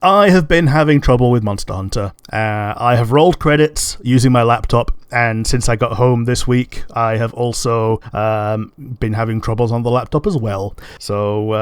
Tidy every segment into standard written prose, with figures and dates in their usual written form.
I have been having trouble with Monster Hunter. I have rolled credits using my laptop, and since I got home this week, I have also been having troubles on the laptop as well. So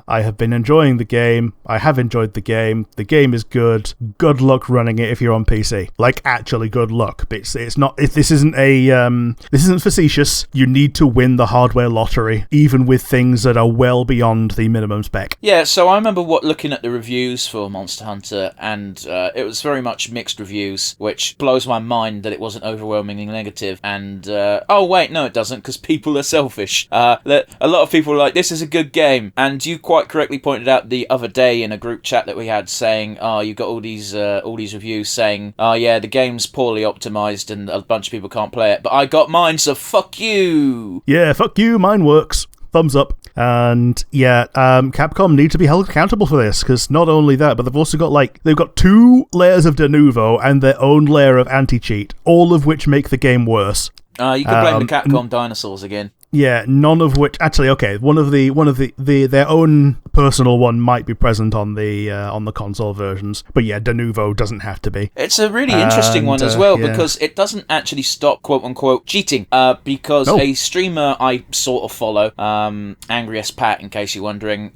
I have been enjoying the game. I have enjoyed the game. The game is good. Good luck running it if you're on PC. Like, actually good luck. It's not. This isn't facetious. You need to win the hardware lottery, even with things that are well beyond the minimum spec. Yeah, so I remember looking at the reviews for Monster Hunter, and it was very much mixed reviews, which blows my mind that it wasn't overwhelmingly negative. And oh wait, no, it doesn't, because people are selfish. A lot of people are like, this is a good game, and you quite correctly pointed out the other day in a group chat that we had, saying, oh, you got all these reviews saying, oh yeah, the game's poorly optimized and a bunch of people can't play it, but I got mine, so fuck you. Yeah, fuck you, mine works. Thumbs up. And yeah, Capcom need to be held accountable for this, because not only that, but they've also got they've got 2 layers of de novo and their own layer of anti-cheat, all of which make the game worse. You can blame the Capcom dinosaurs again. Yeah, none of which actually. Okay, one of their own personal one might be present on the console versions, but yeah, de novo doesn't have to be. It's a really interesting one as well, because it doesn't actually stop quote unquote cheating. Because a streamer I sort of follow, Angriest Pat, in case you're wondering,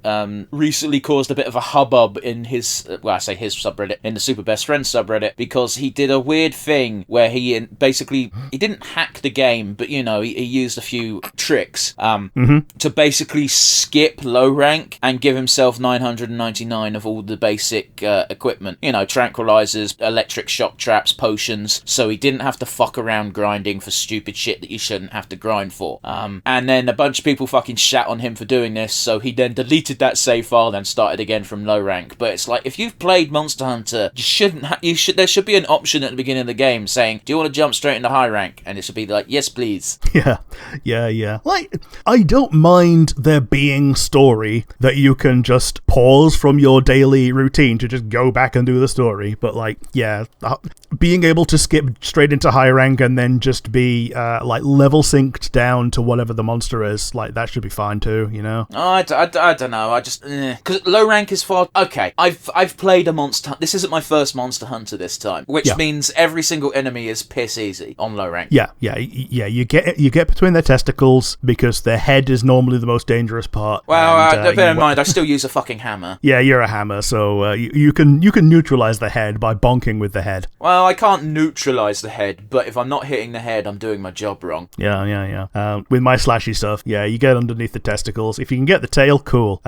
recently caused a bit of a hubbub in his his subreddit, in the Super Best Friends subreddit, because he did a weird thing where he didn't hack the game, but he used a few tricks to basically skip low rank and give himself 999 of all the basic equipment, tranquilizers, electric shock traps, potions, so he didn't have to fuck around grinding for stupid shit that you shouldn't have to grind for. And then a bunch of people fucking shat on him for doing this, so he then deleted that save file and started again from low rank. But it's like, if you've played Monster Hunter, there should be an option at the beginning of the game saying, do you want to jump straight into high rank? And it should be like, yes please. Yeah. Like, I don't mind there being story that you can just pause from your daily routine to just go back and do the story, but being able to skip straight into high rank and then just be level synced down to whatever the monster is, that should be fine too, I don't know, I just because low rank is far. Okay, I've played a monster. This isn't my first Monster Hunter this time, which means every single enemy is piss easy on low rank. Yeah. You get between their testicles, because their head is normally the most dangerous part. Well, bear in mind, I still use a fucking hammer. Yeah, you're a hammer, so you can neutralize the head by bonking with the head. Well, I can't neutralize the head, but if I'm not hitting the head, I'm doing my job wrong. Yeah. With my slashy stuff, you get underneath the testicles. If you can get the tail, cool.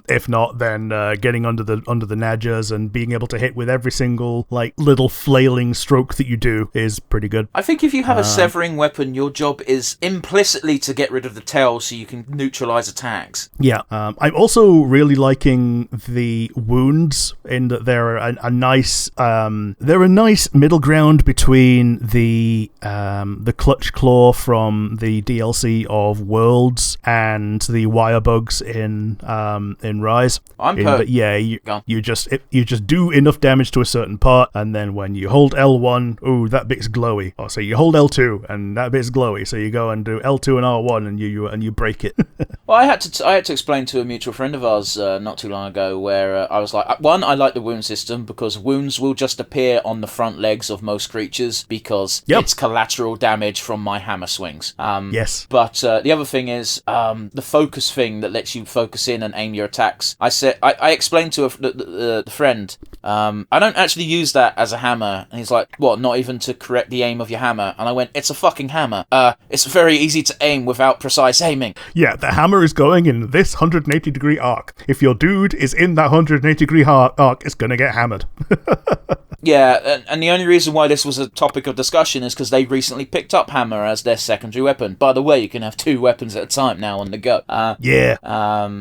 If not, then getting under the nadgers and being able to hit with every single little flailing stroke that you do is pretty good. I think if you have a severing weapon, your job is implicitly to get rid of the tail so you can neutralize attacks. Yeah. I'm also really liking the wounds, in that they're a nice middle ground between the clutch claw from the DLC of Worlds and the wire bugs in Rise. You just do enough damage to a certain part, and then when you hold L1, that bit's glowy. So you hold L2 and that bit's glowy, so you go and do L2 and R1 and you break it. Well, I had to explain to a mutual friend of ours not too long ago, where I was like, one, I like the wound system because wounds will just appear on the front legs of most creatures because it's collateral damage from my hammer swings. Yes. But the other thing is the focus thing that lets you focus in and aim your attacks. I explained to the friend, I don't actually use that as a hammer. And he's like, what, not even to correct the aim of your hammer? And I went, it's a fucking hammer. It's very easy to aim without precise aiming. Yeah, the hammer is going in this 180 degree arc. If your dude is in that 180 degree arc, it's gonna get hammered. Yeah, and the only reason why this was a topic of discussion is because they recently picked up hammer as their secondary weapon. By the way, you can have 2 weapons at a time now on the go.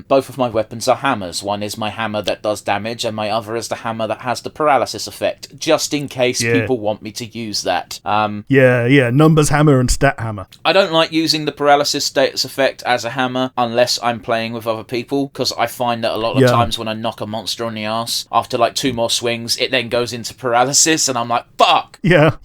Both of my weapons are hammers. One is my hammer that does damage, and my other is the hammer that has the paralysis effect, just in case people want me to use that. Numbers hammer and stat hammer. I don't like using the paralysis status effect as a hammer unless I'm playing with other people, because I find that a lot of times when I knock a monster on the ass, after 2 more swings, it then goes into paralysis paralysis, and I'm like, fuck. Yeah.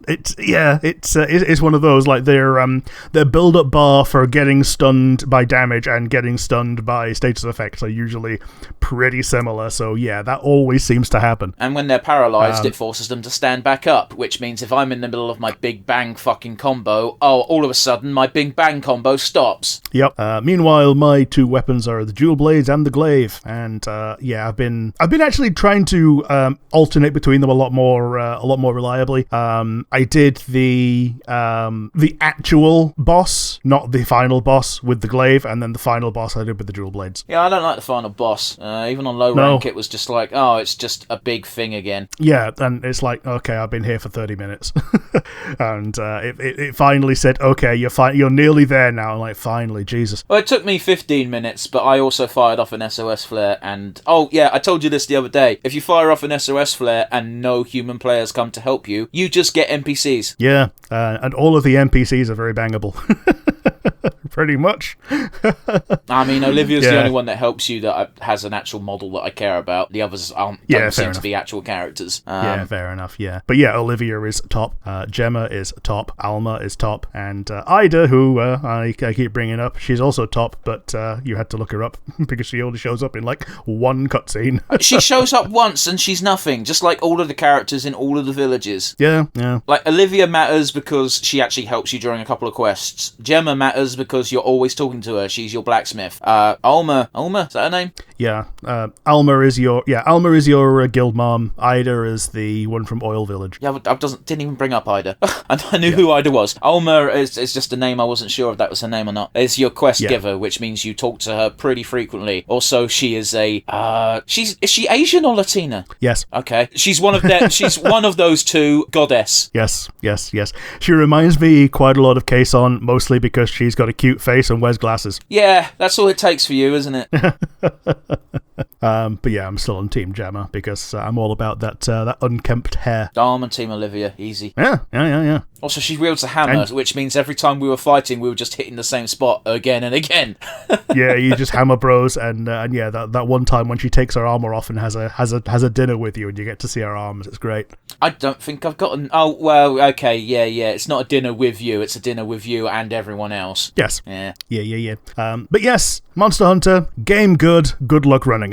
It's one of those, like, their build-up bar for getting stunned by damage and getting stunned by status effects are usually pretty similar, so yeah, that always seems to happen. And when they're paralyzed, it forces them to stand back up, which means if I'm in the middle of my Big Bang fucking combo, all of a sudden my Big Bang combo stops. Yep. Meanwhile, my two weapons are the dual blades and the glaive, and I've been actually trying to alternate between them a lot more reliably. I did the actual boss, not the final boss, with the glaive, and then the final boss I did with the dual blades. Yeah, I don't like the final boss. Even on low rank, it was just like, it's just a big thing again. Yeah, and it's like, okay, I've been here for 30 minutes, and it finally said, okay, you're nearly there now. I'm like, finally, Jesus. Well, it took me 15 minutes, but I also fired off an SOS flare, and I told you this the other day. If you fire off an SOS flare and no human players come to help you, you just get NPCs. Yeah, and all of the NPCs are very bangable. Pretty much. I mean, Olivia's the only one that helps you that has an actual model that I care about. The others don't seem to be actual characters. Yeah, fair enough, yeah. But yeah, Olivia is top, Gemma is top, Alma is top, and Ida, who I keep bringing up, she's also top, but you had to look her up because she only shows up in like one cutscene. She shows up once and she's nothing, just like all of the characters in all of the villages. Yeah. Like, Olivia matters because she actually helps you during a couple of quests. Gemma matters because you're always talking to her. She's your blacksmith. Alma, is that her name? Yeah. Alma is your guild mom. Ida is the one from Oil Village. Yeah, I didn't even bring up Ida. I knew who Ida was. Alma is just a name. I wasn't sure if that was her name or not. It's your quest giver, which means you talk to her pretty frequently. Also, she is is she Asian or Latina? Yes. Okay. She's one of those two. Goddess. Yes. She reminds me quite a lot of Kason, mostly because she's got a cute face and wears glasses. Yeah, that's all it takes for you, isn't it? But yeah, I'm still on Team Gemma because I'm all about that unkempt hair. I'm on Team Olivia, easy. Yeah. Also, she wields a hammer, which means every time we were fighting, we were just hitting the same spot again and again. Yeah, you just hammer bros, and yeah, that one time when she takes her armor off and has a dinner with you, and you get to see her arms, it's great. I don't think I've gotten. Oh well, okay, yeah. It's not a dinner with you; it's a dinner with you and everyone else. Yes. Yeah. But yes, Monster Hunter game good. Good luck running